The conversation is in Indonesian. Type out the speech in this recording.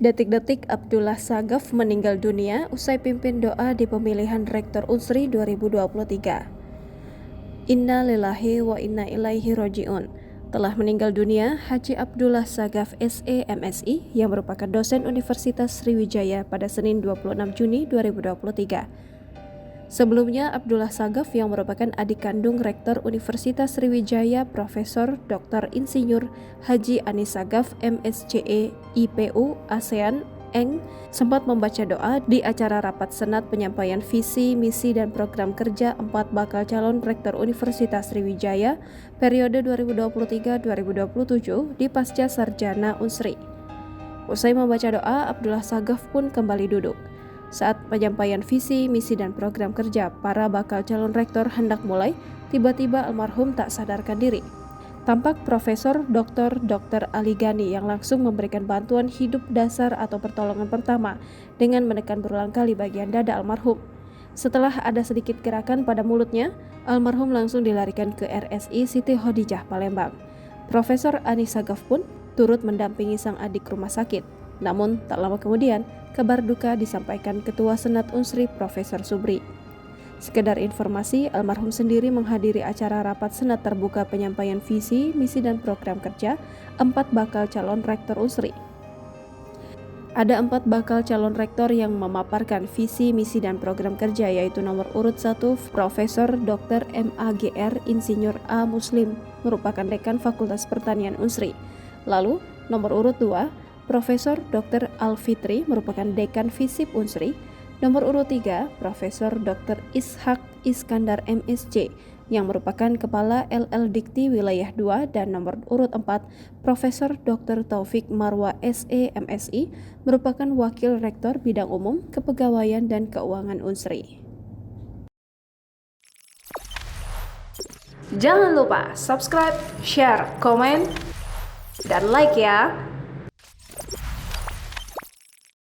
Detik-detik Abdullah Sagaf meninggal dunia usai pimpin doa di pemilihan Rektor Unsri 2023. Inna lillahi wa inna ilaihi roji'un. Telah meninggal dunia Haji Abdullah Sagaf SE MSI yang merupakan dosen Universitas Sriwijaya pada Senin 26 Juni 2023. Sebelumnya, Abdullah Sagaf yang merupakan adik kandung Rektor Universitas Sriwijaya Profesor Dr. Insinyur Haji Anis Sagaf MSCE IPU ASEAN Eng sempat membaca doa di acara rapat Senat penyampaian visi, misi, dan program kerja 4 bakal calon Rektor Universitas Sriwijaya periode 2023-2027 di Pasca Sarjana Unsri. Usai membaca doa, Abdullah Sagaf pun kembali duduk. Saat penyampaian visi, misi, dan program kerja para bakal calon rektor hendak mulai, tiba-tiba almarhum tak sadarkan diri. Tampak Profesor Dr. Ali Gani yang langsung memberikan bantuan hidup dasar atau pertolongan pertama dengan menekan berulang kali bagian dada almarhum. Setelah ada sedikit gerakan pada mulutnya, almarhum langsung dilarikan ke RSI Siti Khadijah Palembang. Profesor Anis Sagaf pun turut mendampingi sang adik ke rumah sakit. Namun, tak lama kemudian, kabar duka disampaikan Ketua Senat Unsri Profesor Subri. Sekedar informasi, almarhum sendiri menghadiri acara rapat Senat terbuka penyampaian visi, misi, dan program kerja 4 bakal calon rektor Unsri. Ada 4 bakal calon rektor yang memaparkan visi, misi, dan program kerja, yaitu nomor urut 1 Profesor Dr. MAgR Insinyur A. Muslim, merupakan Dekan Fakultas Pertanian Unsri. Lalu, nomor urut 2 Profesor Dr. Alfitri merupakan Dekan Fisip Unsri. Nomor urut 3, Profesor Dr. Ishak Iskandar MSc yang merupakan Kepala LL Dikti Wilayah 2, dan nomor urut 4, Profesor Dr. Taufik Marwa SE MSI merupakan Wakil Rektor Bidang Umum, Kepegawaian dan Keuangan Unsri. Jangan lupa subscribe, share, komen, dan like ya!